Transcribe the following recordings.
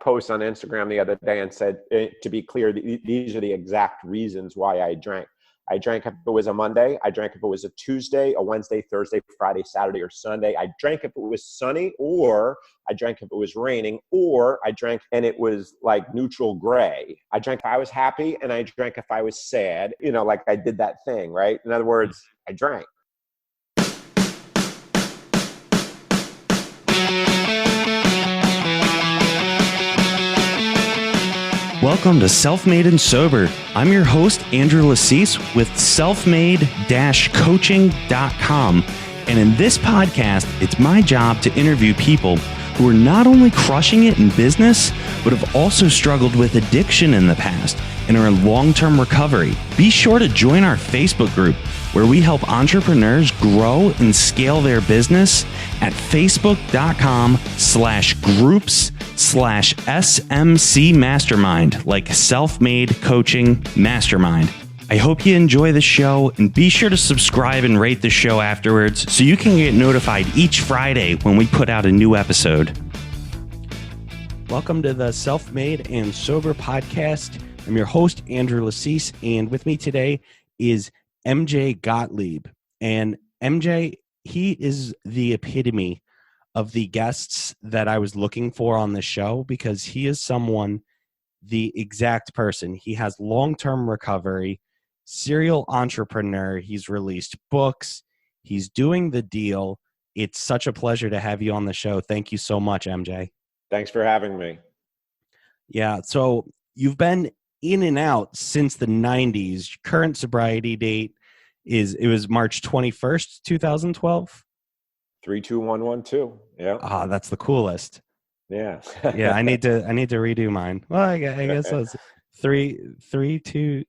post on Instagram the other day and said, to be clear, these are the exact reasons why I drank. I drank if it was a Monday. I drank if it was a Tuesday, a Wednesday, Thursday, Friday, Saturday, or Sunday. I drank if it was sunny, or I drank if it was raining, or I drank and it was like neutral gray. I drank if I was happy, and I drank if I was sad. Like I did that thing, right? In other words, I drank. Welcome to Self-Made and Sober. I'm your host, Andrew Loosid with selfmade-coaching.com. And in this podcast, it's my job to interview people who are not only crushing it in business, but have also struggled with addiction in the past and are in long-term recovery. Be sure to join our Facebook group where we help entrepreneurs grow and scale their business at facebook.com/groups/SMC Mastermind, like Self-Made Coaching Mastermind. I hope you enjoy the show, and be sure to subscribe and rate the show afterwards so you can get notified each Friday when we put out a new episode. Welcome to the Self-Made and Sober podcast. I'm your host, Andrew Loosid, and with me today is MJ Gottlieb. And MJ, he is the epitome of the guests that I was looking for on the show, because he is the exact person. He has long-term recovery, serial entrepreneur. He's released books. He's doing the deal. It's such a pleasure to have you on the show. Thank you so much, MJ. Thanks for having me. Yeah. So you've been in and out since the 90s. Current sobriety date was March 21st, 2012. 32112. Yeah. Ah, that's the coolest. Yeah. Yeah. I need to redo mine. Well, I guess that's 3-2.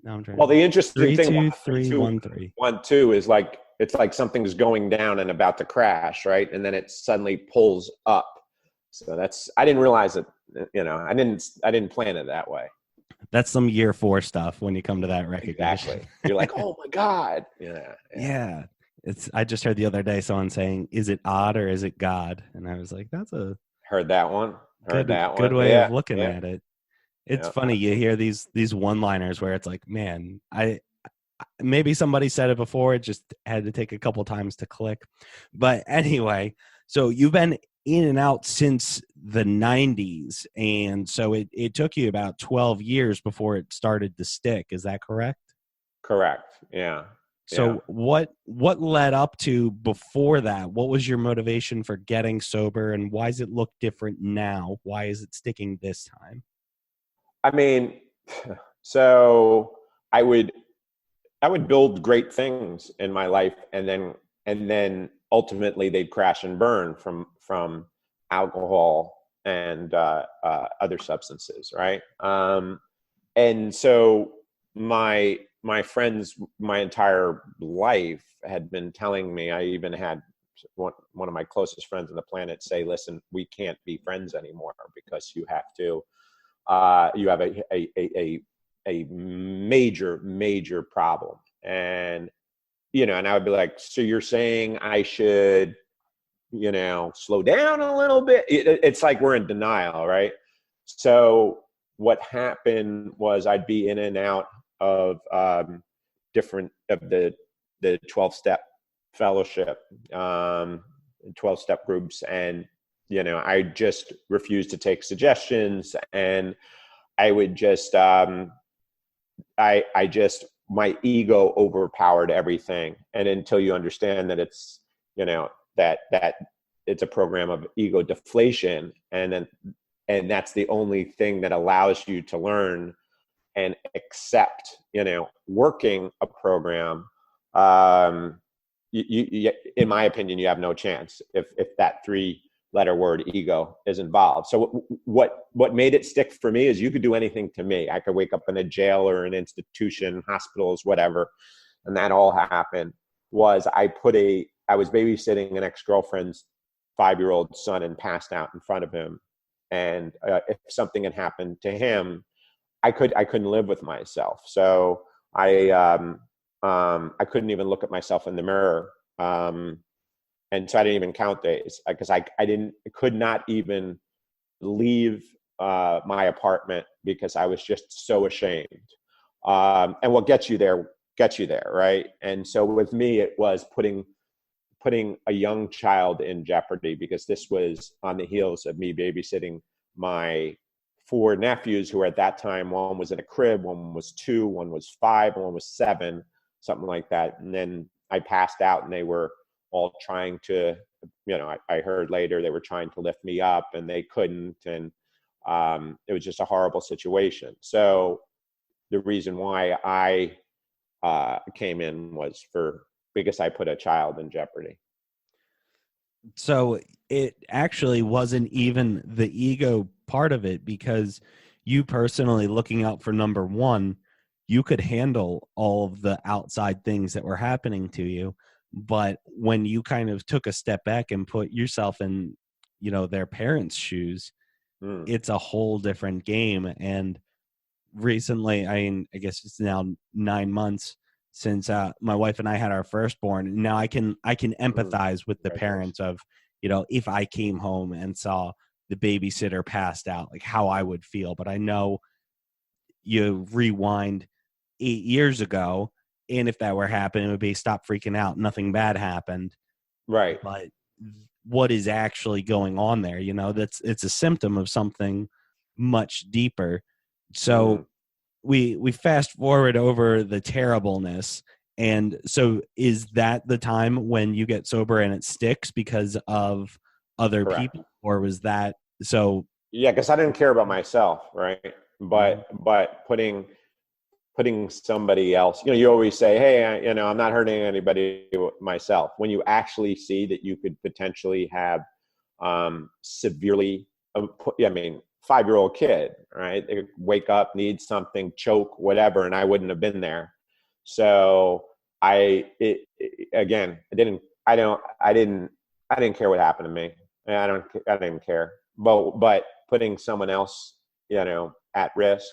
No, I'm trying. Well, the interesting thing 3-2-3-1-3 is like, it's like something's going down and about to crash, right? And then it suddenly pulls up. So I didn't realize it. I didn't plan it that way. That's some year 4 stuff when you come to that recognition. Exactly. You're like, oh my God. Yeah. I just heard the other day someone saying, is it odd or is it God? And I was like, that's a heard that one. Good way of looking at it. It's funny. You hear these one-liners where it's like, man, maybe somebody said it before. It just had to take a couple times to click. But anyway, so you've been in and out since the 90s. And so it took you about 12 years before it started to stick. Is that correct? Correct. Yeah. So what led up to before that? What was your motivation for getting sober, and why does it look different now? Why is it sticking this time? I mean, so I would build great things in my life, and then ultimately they'd crash and burn from alcohol and other substances, right? And so my friends, my entire life had been telling me. I even had one of my closest friends on the planet say, "Listen, we can't be friends anymore because you have to." You have a major problem. And, and I would be like, so you're saying I should, slow down a little bit? It's like we're in denial, right? So what happened was I'd be in and out of different of the 12-step fellowship, 12-step groups. And I just refused to take suggestions, and I would just, my ego overpowered everything. And until you understand that it's, that it's a program of ego deflation, and that's the only thing that allows you to learn and accept, working a program, you, in my opinion, you have no chance if that 3-letter word ego is involved. So what made it stick for me is you could do anything to me. I could wake up in a jail or an institution, hospitals, whatever. And that all happened was I was babysitting an ex-girlfriend's 5-year-old son and passed out in front of him. And if something had happened to him, I couldn't live with myself. So I couldn't even look at myself in the mirror. And so I didn't even count days because I could not even leave my apartment because I was just so ashamed. And what gets you there, right? And so with me, it was putting a young child in jeopardy, because this was on the heels of me babysitting my four nephews, who at that time, one was in a crib, one was 2, one was 5, and one was 7, something like that. And then I passed out, and they were all trying to, I heard later they were trying to lift me up, and they couldn't. And it was just a horrible situation. So the reason why I came in was because I put a child in jeopardy. So it actually wasn't even the ego part of it, because you personally looking out for number one, you could handle all of the outside things that were happening to you. But when you kind of took a step back and put yourself in, their parents' shoes, it's a whole different game. And recently, I guess it's now 9 months since my wife and I had our firstborn. And now I can empathize with the parents of, if I came home and saw the babysitter passed out, like how I would feel. But I know you rewind 8 years ago, and if that were happening, it would be stop freaking out. Nothing bad happened. Right. But what is actually going on there? It's a symptom of something much deeper. So we fast forward over the terribleness. And so is that the time when you get sober and it sticks because of other Correct. people, or was that so? Yeah, because I didn't care about myself, right? But putting somebody else, you always say, hey, I'm not hurting anybody myself. When you actually see that you could potentially have severely, 5-year-old kid, right? They wake up, need something, choke, whatever, and I wouldn't have been there. So I didn't care what happened to me. I didn't care. But putting someone else, at risk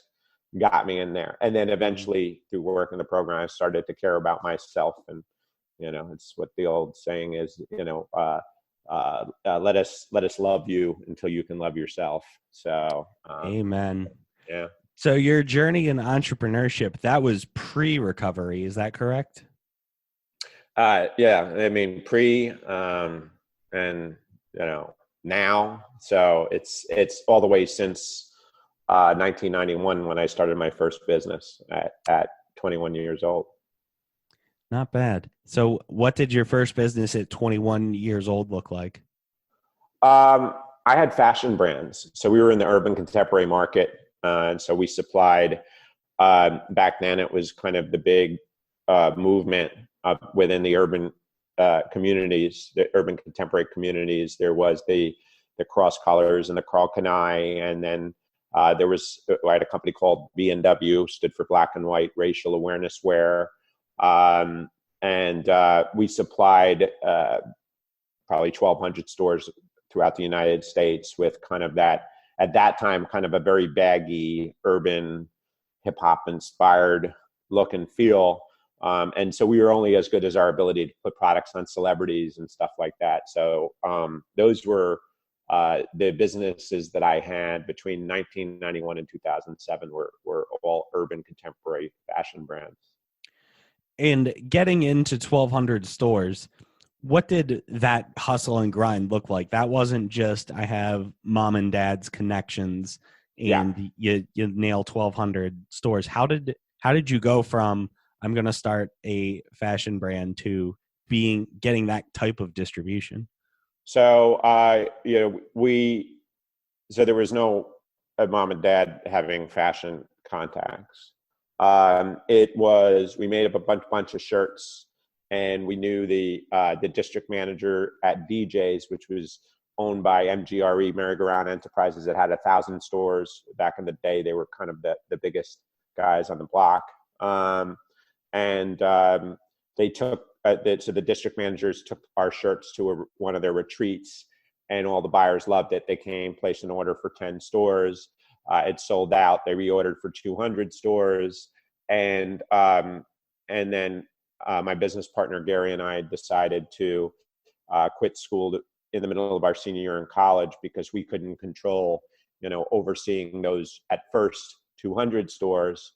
got me in there. And then eventually through work in the program, I started to care about myself. And, it's what the old saying is, let us love you until you can love yourself. So, Amen. Yeah. So your journey in entrepreneurship, that was pre-recovery. Is that correct? Yeah. I mean, and now, so it's all the way since 1991 when I started my first business at 21 years old. Not bad. So what did your first business at 21 years old look like? I had fashion brands. So we were in the urban contemporary market. And so we supplied, back then it was kind of the big movement within the urban communities, the urban contemporary communities. There was the cross colors and the Carl Kanai. And then I had a company called B&W, stood for Black and White Racial Awareness Wear. And we supplied probably 1,200 stores throughout the United States with kind of that, at that time, kind of a very baggy, urban, hip-hop inspired look and feel. And so we were only as good as our ability to put products on celebrities and stuff like that. So those were the businesses that I had between 1991 and 2007 were all urban contemporary fashion brands. And getting into 1,200 stores, what did that hustle and grind look like? That wasn't just I have mom and dad's connections and you nail 1,200 stores. How did you go from I'm going to start a fashion brand to getting that type of distribution? So so there was no mom and dad having fashion contacts. We made up a bunch of shirts, and we knew the district manager at DJ's, which was owned by MGRE, Merry-Go-Round Enterprises, that had 1,000 stores back in the day. They were kind of the biggest guys on the block. They took, so the district managers took our shirts to one of their retreats, and all the buyers loved it. They came, placed an order for 10 stores. It sold out. They reordered for 200 stores. And then my business partner, Gary, and I decided to quit school in the middle of our senior year in college because we couldn't control overseeing those at first 200 stores.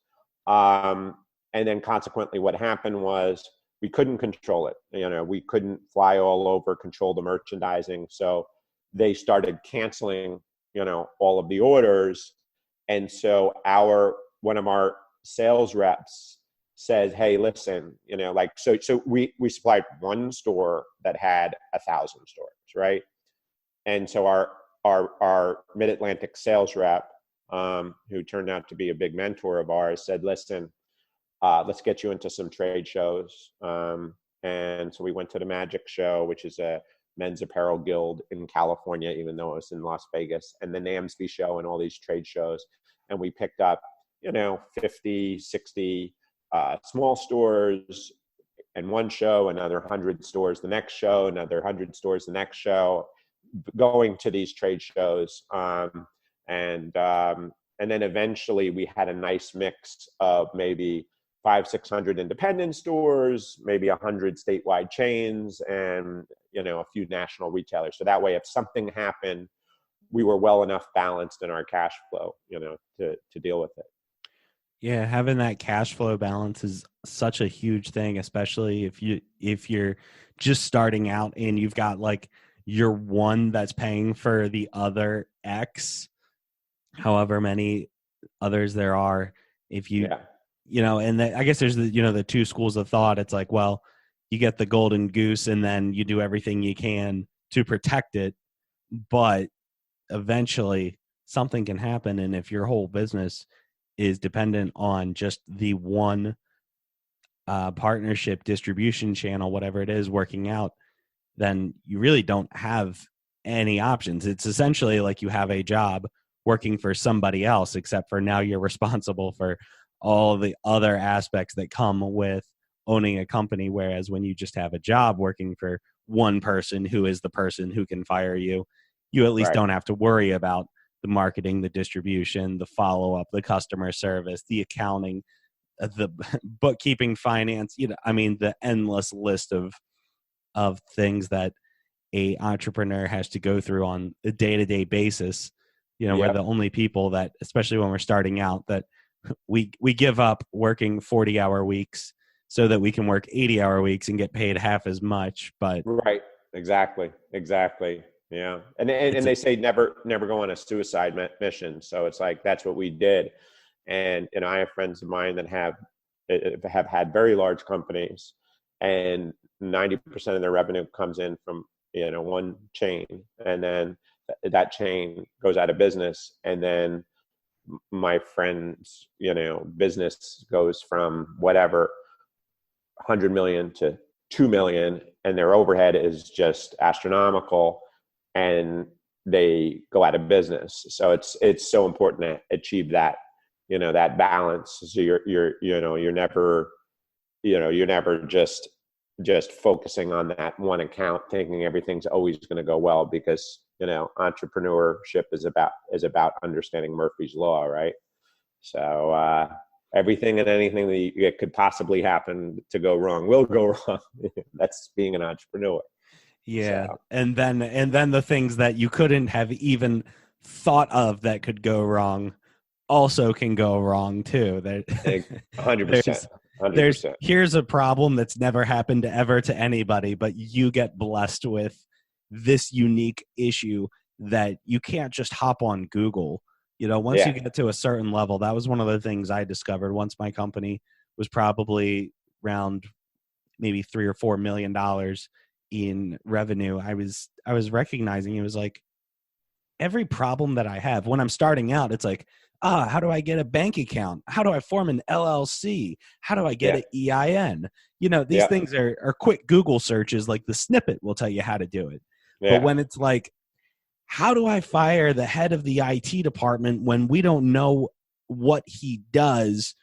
And then consequently what happened was we couldn't control it. We couldn't fly all over, control the merchandising. So they started canceling, all of the orders. And so one of our sales reps said, hey, listen, so we supplied one store that had 1,000 stores, right? And so our Mid-Atlantic sales rep, who turned out to be a big mentor of ours, said, listen, let's get you into some trade shows. And so we went to the Magic Show, which is a men's apparel guild in California, even though it was in Las Vegas, and the NAMSB show and all these trade shows. And we picked up, 50, 60 small stores in one show, another 100 stores the next show, another 100 stores the next show, going to these trade shows. And then eventually we had a nice mix of maybe 500-600 independent stores, maybe 100 statewide chains, and a few national retailers. So that way, if something happened, we were well enough balanced in our cash flow, to deal with it. Yeah, having that cash flow balance is such a huge thing, especially if you're just starting out and you've got like your one that's paying for the other X, however many others there are. If you and I guess there's the two schools of thought. It's like, well, you get the golden goose and then you do everything you can to protect it, but eventually something can happen. And if your whole business is dependent on just the one partnership, distribution channel, whatever it is, working out, then you really don't have any options. It's essentially like you have a job working for somebody else, except for now you're responsible for all the other aspects that come with owning a company. Whereas when you just have a job working for one person who is the person who can fire you, you at least don't have to worry about the marketing, the distribution, the follow-up, the customer service, the accounting, the bookkeeping, finance, the endless list of things that a entrepreneur has to go through on a day-to-day basis. We're the only people that, especially when we're starting out, that we give up working 40-hour weeks so that we can work 80-hour weeks and get paid half as much. But right, exactly. Yeah. And they say never go on a suicide mission. So it's like, that's what we did. And, I have friends of mine that have had very large companies, and 90% of their revenue comes in from, one chain. And then that chain goes out of business. And then my friend's, business goes from whatever 100 million to 2 million, and their overhead is just astronomical, and they go out of business. So it's so important to achieve that, that balance. So you're never just focusing on that one account, thinking everything's always going to go well, because, entrepreneurship is about understanding Murphy's Law, right? So, everything and anything that could possibly happen to go wrong will go wrong. That's being an entrepreneur. Yeah. So. And then the things that you couldn't have even thought of that could go wrong also can go wrong too. 100%. 100%. Here's a problem that's never happened ever to anybody, but you get blessed with this unique issue that you can't just hop on Google. Once you get to a certain level, that was one of the things I discovered once my company was probably around maybe $3 or $4 million in revenue. I was recognizing it was like every problem that I have when I'm starting out, it's like, how do I get a bank account? How do I form an LLC? How do I get an EIN? These things are quick Google searches, like the snippet will tell you how to do it. Yeah. But when it's like, how do I fire the head of the IT department when we don't know what he does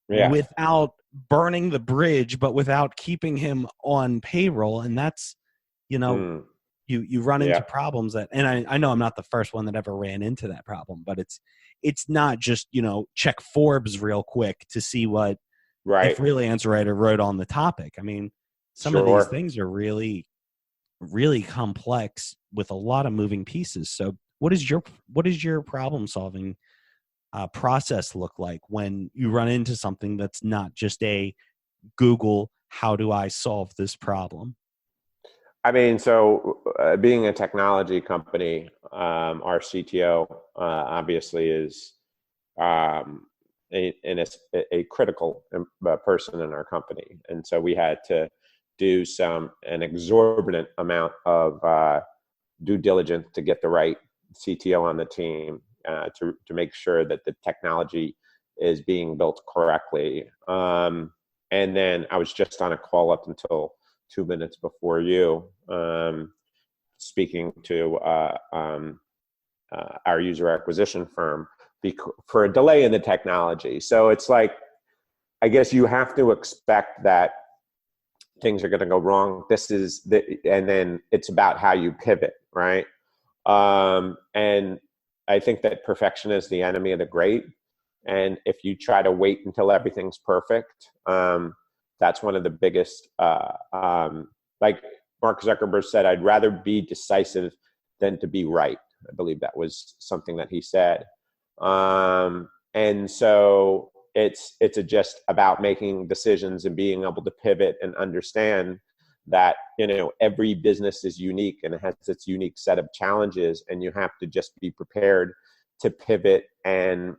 without burning the bridge, but without keeping him on payroll? And that's, you run into problems that, and I know I'm not the first one that ever ran into that problem, but it's not just, check Forbes real quick to see what a freelance writer wrote on the topic. I mean, some of these things are really, really complex with a lot of moving pieces. So what is your problem solving process look like when you run into something that's not just a Google, how do I solve this problem? I mean, so being a technology company, our CTO obviously is um, a critical person in our company, and so we had to do an exorbitant amount of due diligence to get the right CTO on the team to make sure that the technology is being built correctly. And then I was just on a call up until 2 minutes before you, speaking to our user acquisition firm for a delay in the technology. So it's like, I guess you have to expect that things are going to go wrong. And then it's about how you pivot, right? And I think that perfection is the enemy of the great. And if you try to wait until everything's perfect, that's one of the biggest, like Mark Zuckerberg said, I'd rather be decisive than to be right. I believe that was something that he said. And so it's just about making decisions and being able to pivot and understand that, every business is unique and it has its unique set of challenges, and you have to just be prepared to pivot and,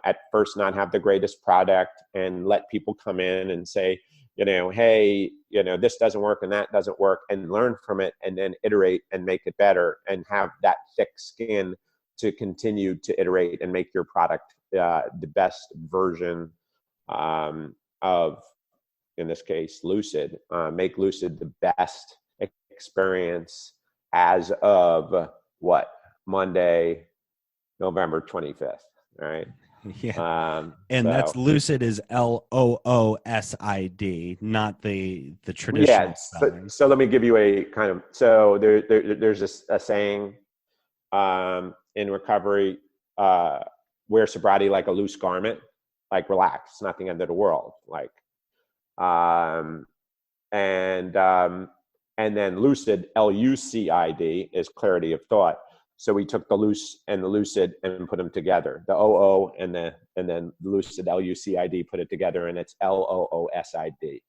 at first not have the greatest product and let people come in and say, hey, this doesn't work and that doesn't work, and learn from it and then iterate and make it better and have that thick skin to continue to iterate and make your product the best version of, in this case, Loosid. Make Loosid the best experience as of Monday, November 25th, right? Yeah. And that's Loosid is Loosid, not the traditional spelling. So let me give you a kind of, so there's a saying in recovery, wear sobriety like a loose garment, like relax, it's not the end of the world. Like, and then Loosid, Lucid, is clarity of thought. So we took the loose and the lucid and put them together. The OO and then Loosid, Lucid, put it together, and it's Loosid.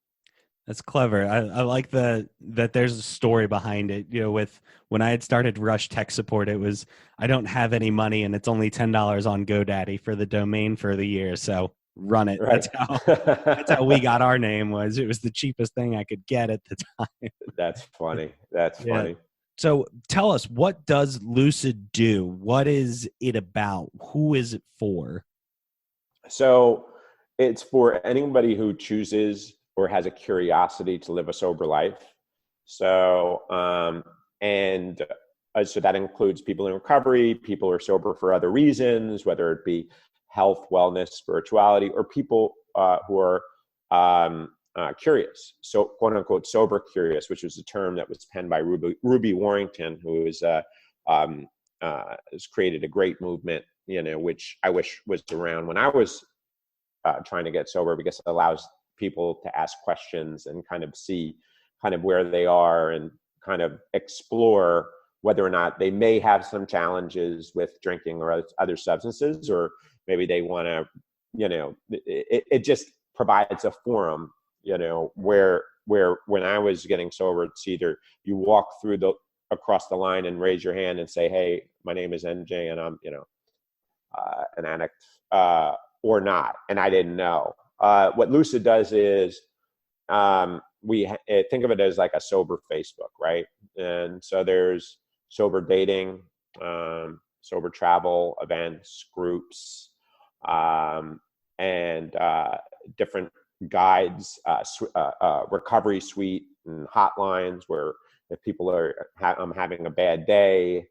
That's clever. I like that there's a story behind it. With when I had started Rush Tech Support, it was, I don't have any money and it's only $10 on GoDaddy for the domain for the year. So run it. Right. That's how we got our name. It was the cheapest thing I could get at the time. That's funny. That's funny. So tell us, what does Loosid do? What is it about? Who is it for? So it's for anybody who chooses or has a curiosity to live a sober life. So, so that includes people in recovery, people who are sober for other reasons, whether it be health, wellness, spirituality, or people who are curious. So, quote unquote, sober curious, which was a term that was penned by Ruby Warrington, who has created a great movement, which I wish was around when I was trying to get sober, because it allows people to ask questions and kind of see kind of where they are and kind of explore whether or not they may have some challenges with drinking or other substances, or maybe they want to, it just provides a forum, where when I was getting sober, it's either you walk across the line and raise your hand and say, hey, my name is MJ and I'm, an addict, or not. And I didn't know. What Loosid does is we think of it as like a sober Facebook, right? And so there's sober dating, sober travel, events, groups, and different guides, recovery suite and hotlines where if people I'm having a bad day,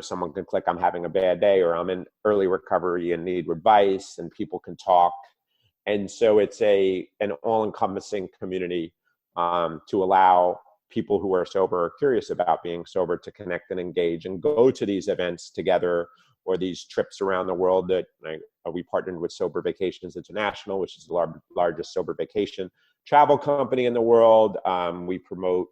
someone can click I'm having a bad day, or I'm in early recovery and need advice, and people can talk. And so it's an all-encompassing community to allow people who are sober or curious about being sober to connect and engage and go to these events together, or these trips around the world that we partnered with Sober Vacations International, which is the largest sober vacation travel company in the world. We promote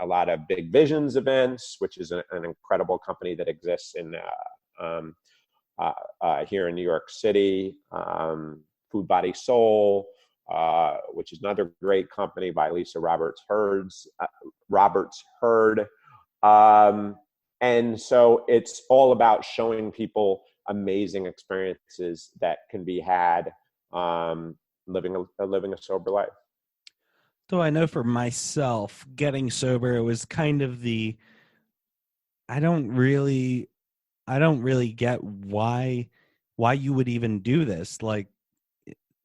a lot of Big Visions events, which is an incredible company that exists in here in New York City. Food Body Soul, which is another great company by Lisa Roberts Hurd. And so it's all about showing people amazing experiences that can be had living a sober life. So I know for myself, getting sober, it was kind of I don't really get why you would even do this. Like,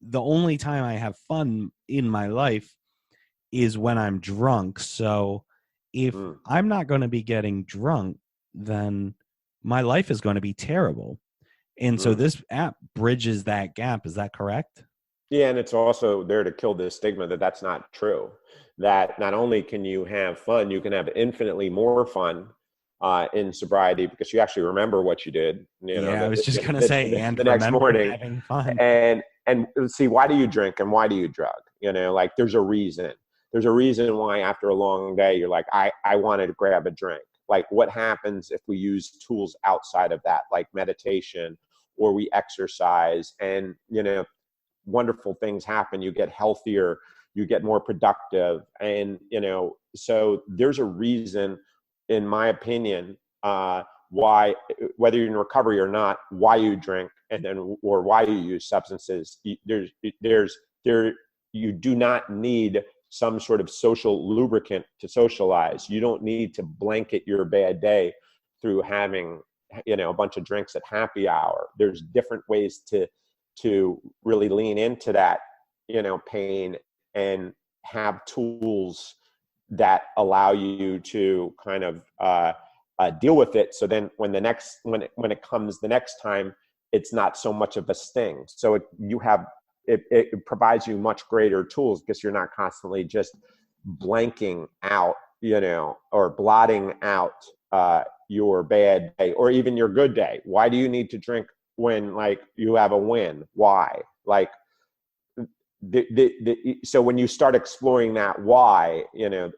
the only time I have fun in my life is when I'm drunk. So if I'm not going to be getting drunk, then my life is going to be terrible. And so this app bridges that gap. Is that correct? Yeah, and it's also there to kill the stigma that that's not true. That not only can you have fun, you can have infinitely more fun in sobriety because you actually remember what you did. I was just going to say, and the next morning, having fun. And see, why do you drink and why do you drug? Like there's a reason. There's a reason why after a long day you're like, I wanted to grab a drink. Like, what happens if we use tools outside of that, like meditation, or we exercise, and wonderful things happen. You get healthier, you get more productive, and so there's a reason, in my opinion, why, whether you're in recovery or not, why you drink or why you use substances. You do not need some sort of social lubricant to socialize. You don't need to blanket your bad day through having a bunch of drinks at happy hour. There's different ways to really lean into that pain and have tools that allow you to kind of deal with it. So then when it comes the next time, it's not so much of a sting. So it provides you much greater tools because you're not constantly just blanking out, or blotting out your bad day or even your good day. Why do you need to drink when like you have a win? Why? Like so when you start exploring that why,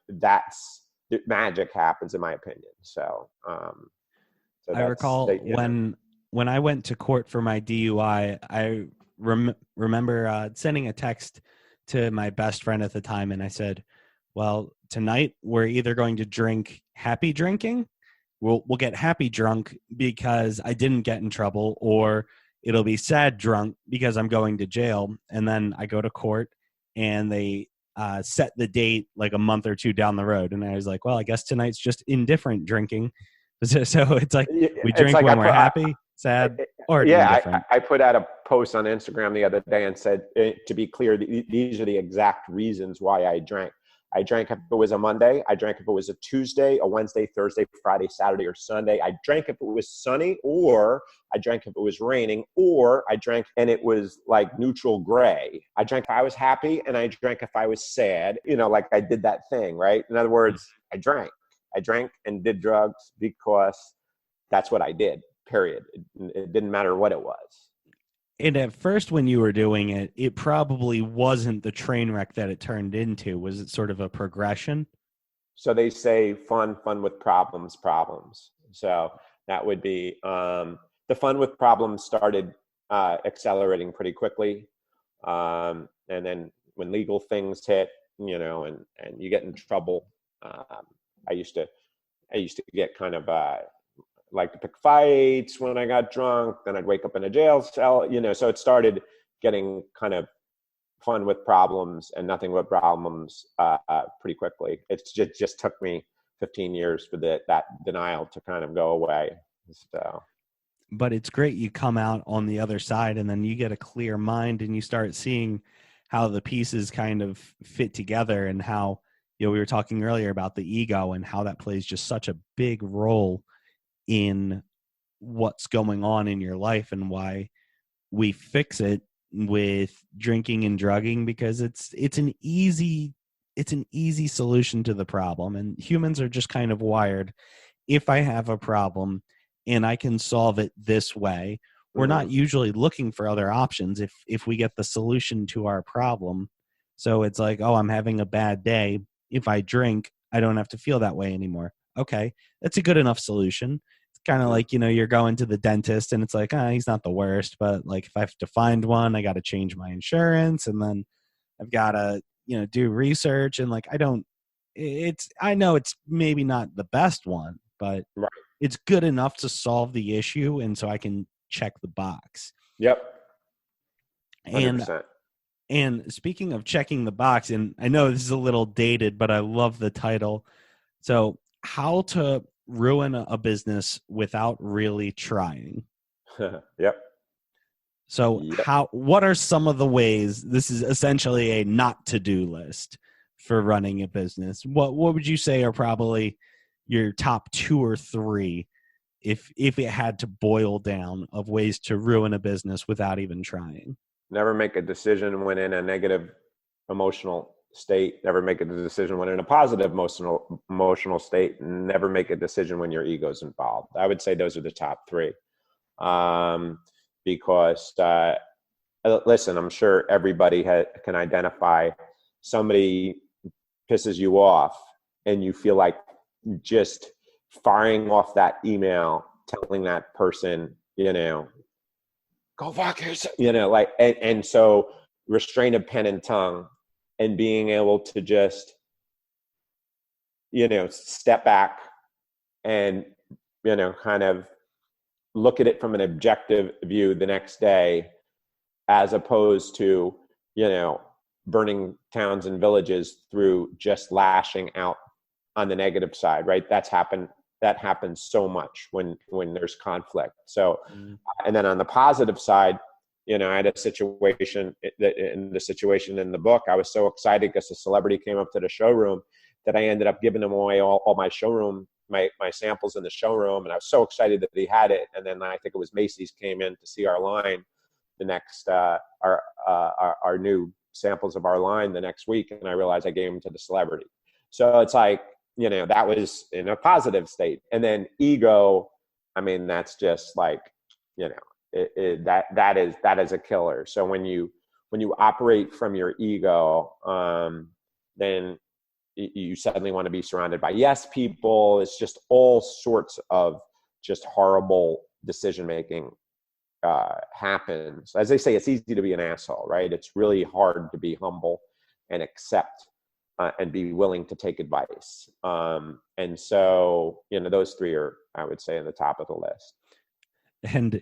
that's magic happens, in my opinion. So I recall when I went to court for my DUI, I remember sending a text to my best friend at the time, and I said, well, tonight we're either going to drink happy drinking, we'll get happy drunk because I didn't get in trouble, or it'll be sad drunk because I'm going to jail. And then I go to court and they set the date like a month or two down the road. And I was like, well, I guess tonight's just indifferent drinking. So it's like we drink like when we're happy, sad, or indifferent. I put out a post on Instagram the other day and said, to be clear, these are the exact reasons why I drank. I drank if it was a Monday. I drank if it was a Tuesday, a Wednesday, Thursday, Friday, Saturday, or Sunday. I drank if it was sunny, or I drank if it was raining, or I drank and it was like neutral gray. I drank if I was happy, and I drank if I was sad, like I did that thing, right? In other words, I drank and did drugs because that's what I did, period. It didn't matter what it was. And at first when you were doing it, it probably wasn't the train wreck that it turned into. Was it sort of a progression? So they say fun with problems. So that would be the fun with problems started accelerating pretty quickly. And then when legal things hit, and you get in trouble, I used to get kind of like to pick fights when I got drunk. Then I'd wake up in a jail cell, so it started getting kind of fun with problems and nothing but problems pretty quickly. It's just took me 15 years for that denial to kind of go away. So, but it's great you come out on the other side and then you get a clear mind and you start seeing how the pieces kind of fit together, and how, we were talking earlier about the ego and how that plays just such a big role in what's going on in your life, and why we fix it with drinking and drugging, because it's an easy solution to the problem. And humans are just kind of wired. If I have a problem and I can solve it this way, we're not usually looking for other options if we get the solution to our problem. So it's like, oh, I'm having a bad day. If I drink, I don't have to feel that way anymore. Okay, that's a good enough solution. It's kind of like, you're going to the dentist and it's like, he's not the worst, but like if I have to find one, I got to change my insurance, and then I've got to, do research, and like I know it's maybe not the best one, but Right. it's good enough to solve the issue, and so I can check the box. Yep. And 100%. and speaking of checking the box, and I know this is a little dated, but I love the title. So, how to ruin a business without really trying. Yep. So, Yep. what are some of the ways? This is essentially a not to do list for running a business. What would you say are probably your top 2 or 3 if it had to boil down of ways to ruin a business without even trying? Never make a decision when in a negative emotional state. Never make a decision when in a positive emotional state. Never make a decision when your ego's involved. I would say those are the top 3. Because listen, I'm sure everybody can identify somebody pisses you off and you feel like just firing off that email, telling that person, go fuck yourself, like, and so restraint of pen and tongue and being able to just, step back and, kind of look at it from an objective view the next day, as opposed to, burning towns and villages through just lashing out on the negative side, right? That happens so much when there's conflict. So, and then on the positive side, I had a situation in the book. I was so excited because a celebrity came up to the showroom that I ended up giving him away all my showroom, my samples in the showroom. And I was so excited that he had it. And then I think it was Macy's came in to see our line the next, our new samples of our line the next week. And I realized I gave them to the celebrity. So it's like, that was in a positive state. And then ego, I mean, that's just like, that is a killer. So when you operate from your ego, then you suddenly want to be surrounded by yes people. It's just all sorts of just horrible decision making happens. As they say, it's easy to be an asshole, right? It's really hard to be humble and accept and be willing to take advice. And so, those 3 are, I would say, in the top of the list. And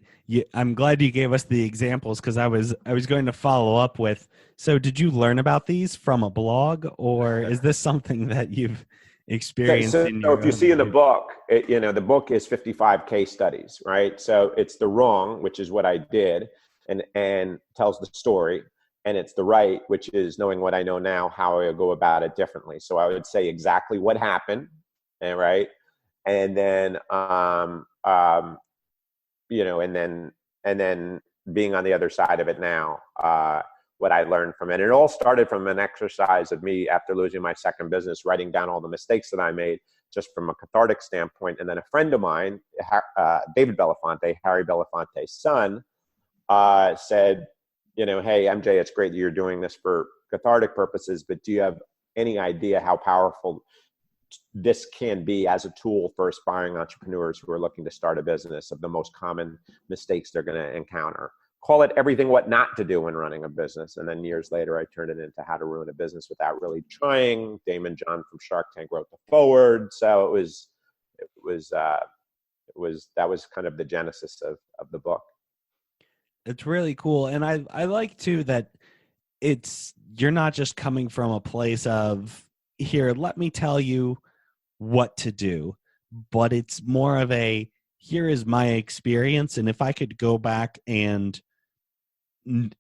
I'm glad you gave us the examples, because I was going to follow up with, so did you learn about these from a blog, or is this something that you've experienced in your So if you own see in the life? book, the book is 55 case studies, right? So it's the wrong, which is what I did, and tells the story. And it's the right, which is knowing what I know now, how I go about it differently. So I would say exactly what happened, and right. And then, and then being on the other side of it now, what I learned from it. It all started from an exercise of me after losing my second business, writing down all the mistakes that I made just from a cathartic standpoint. And then a friend of mine, David Belafonte, Harry Belafonte's son, said, hey, MJ, it's great that you're doing this for cathartic purposes, but do you have any idea how powerful this can be as a tool for aspiring entrepreneurs who are looking to start a business, of the most common mistakes they're going to encounter? Call it everything what not to do when running a business. And then years later, I turned it into How to Ruin a Business Without Really Trying. Damon John from Shark Tank wrote the forward. So that was kind of the genesis of the book. It's really cool. And I like too that you're not just coming from a place of, here, let me tell you what to do, but it's more of a, here is my experience. And if I could go back and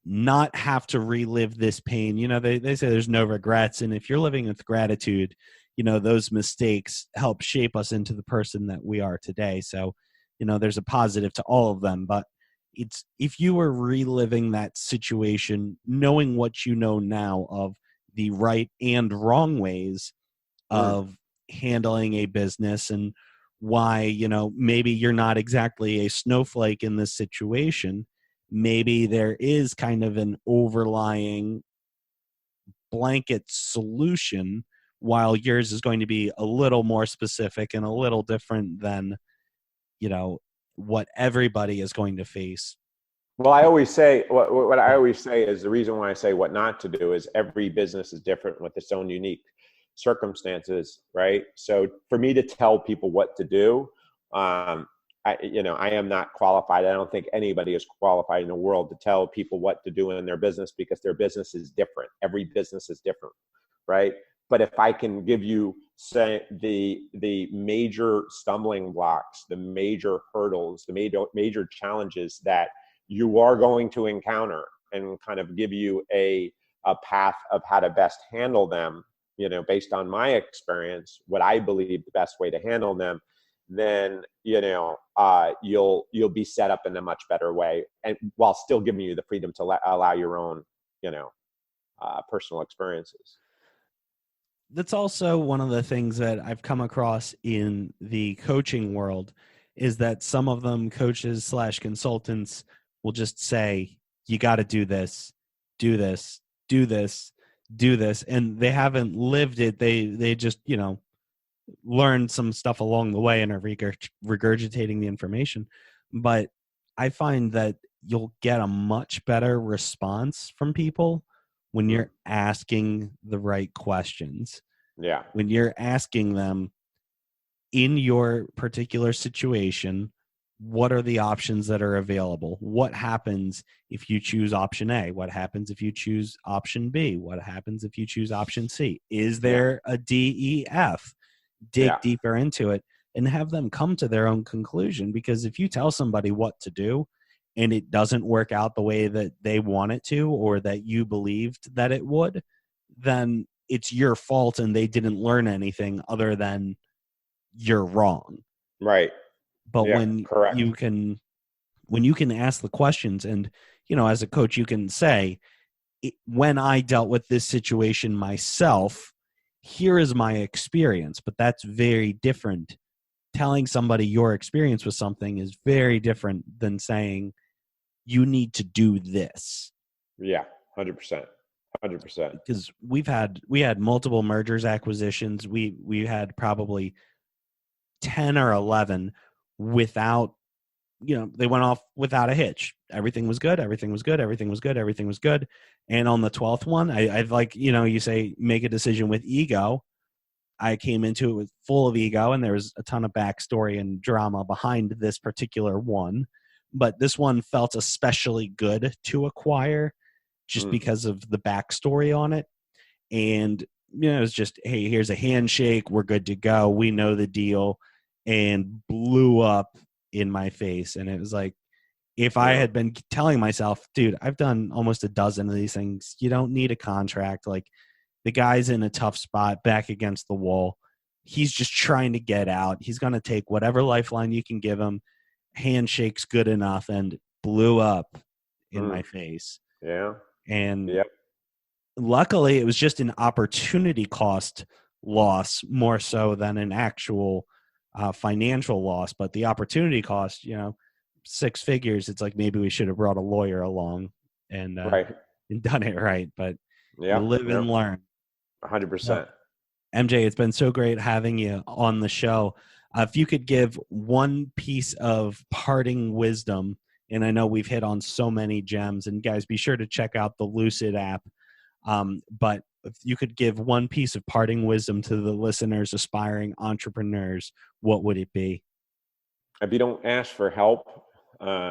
not have to relive this pain, they say there's no regrets. And if you're living with gratitude, those mistakes help shape us into the person that we are today. So, there's a positive to all of them, but it's, if you were reliving that situation, knowing what you know now of the right and wrong ways of handling a business, and why, maybe you're not exactly a snowflake in this situation. Maybe there is kind of an overlying blanket solution while yours is going to be a little more specific and a little different than, what everybody is going to face. Well, I always say what I always say is the reason why I say what not to do is every business is different with its own unique circumstances, right? So for me to tell people what to do, I am not qualified. I don't think anybody is qualified in the world to tell people what to do in their business because their business is different. Every business is different, right? But if I can give you, say, the major stumbling blocks, the major hurdles, the major challenges that you are going to encounter, and kind of give you a path of how to best handle them, based on my experience, what I believe the best way to handle them, then you'll be set up in a much better way, and while still giving you the freedom to allow your own personal experiences. That's also one of the things that I've come across in the coaching world, is that some of them, coaches / consultants, will just say, you got to do this, do this, do this, do this. And they haven't lived it. They just, learned some stuff along the way and are regurgitating the information. But I find that you'll get a much better response from people when you're asking the right questions. Yeah. When you're asking them, in your particular situation, what are the options that are available? What happens if you choose option A? What happens if you choose option B? What happens if you choose option C? Is there a D, E, F? Dig deeper into it and have them come to their own conclusion. Because if you tell somebody what to do and it doesn't work out the way that they want it to, or that you believed that it would, then it's your fault and they didn't learn anything other than you're wrong. Right. But when you can ask the questions, and, as a coach, you can say, when I dealt with this situation myself, here is my experience. But that's very different. Telling somebody your experience with something is very different than saying you need to do this. Yeah, 100%. 100%. Because we had multiple mergers, acquisitions. We had probably 10 or 11 without, they went off without a hitch. Everything was good. Everything was good. Everything was good. Everything was good. And on the 12th one, I like, you say, make a decision with ego. I came into it with full of ego, and there was a ton of backstory and drama behind this particular one. But this one felt especially good to acquire just because of the backstory on it. And, it was just, hey, here's a handshake. We're good to go. We know the deal. And blew up in my face. And it was like, if I had been telling myself, dude, I've done almost a dozen of these things. You don't need a contract. Like, the guy's in a tough spot back against the wall. He's just trying to get out. He's going to take whatever lifeline you can give him. Handshake's good enough, and blew up in my face. Yeah. And luckily it was just an opportunity cost loss more so than an actual financial loss. But the opportunity cost, 6 figures. It's like, maybe we should have brought a lawyer along and done it right. But you live and learn. 100%. MJ, it's been so great having you on the show. If you could give one piece of parting wisdom, and I know we've hit on so many gems, and guys, be sure to check out the Loosid app. But if you could give one piece of parting wisdom to the listeners, aspiring entrepreneurs, what would it be? If you don't ask for help,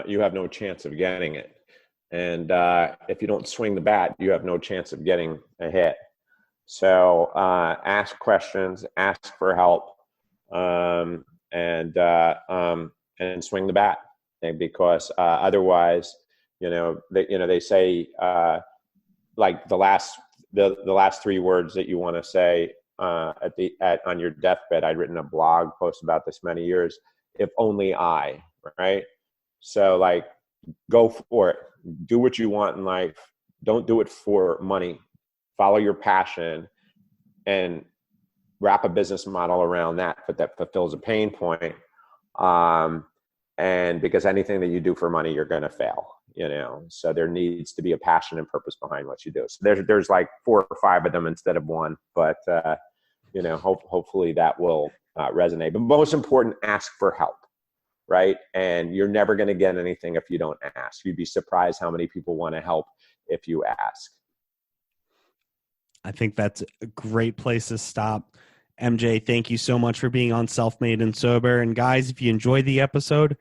you have no chance of getting it. And if you don't swing the bat, you have no chance of getting a hit. So ask questions, ask for help, and swing the bat. And because otherwise, they say like the last 3 words that you want to say on your deathbed. I'd written a blog post about this many years. If only I, right? So like, go for it. Do what you want in life. Don't do it for money. Follow your passion and wrap a business model around that, but that fulfills a pain point. And because anything that you do for money, you're going to fail, so there needs to be a passion and purpose behind what you do. So there's like 4 or 5 of them instead of one, but hopefully that will resonate. But most important, ask for help, right? And you're never going to get anything if you don't ask. You'd be surprised how many people want to help if you ask. I think that's a great place to stop. MJ, thank you so much for being on Self-Made and Sober. And guys, if you enjoyed the episode,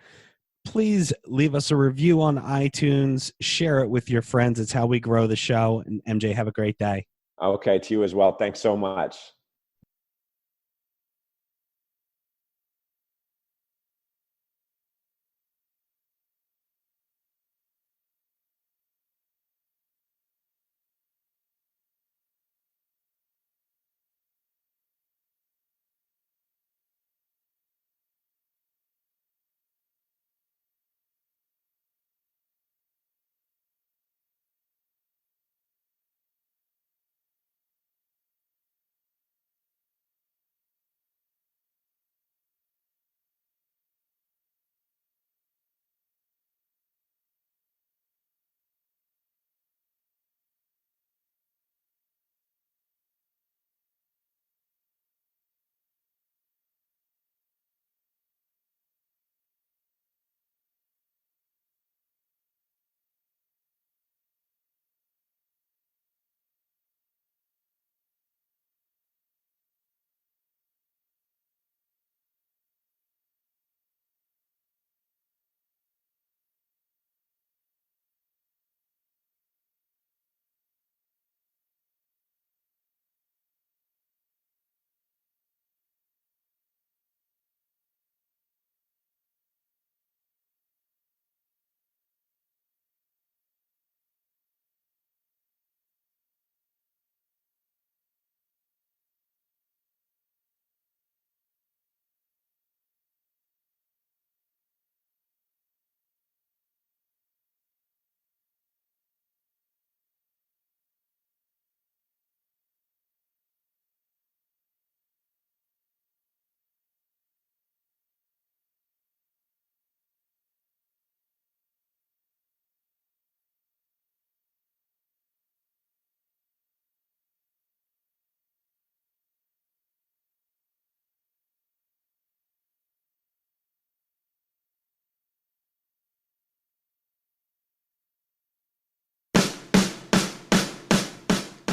please leave us a review on iTunes. Share it with your friends. It's how we grow the show. And MJ, have a great day. Okay, to you as well. Thanks so much.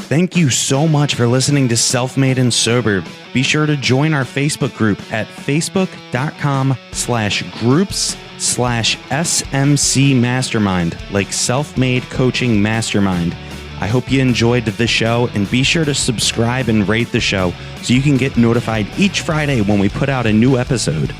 Thank you so much for listening to Self-Made and Sober. Be sure to join our Facebook group at facebook.com/groups/SMC Mastermind, like Self-Made Coaching Mastermind. I hope you enjoyed the show, and be sure to subscribe and rate the show so you can get notified each Friday when we put out a new episode.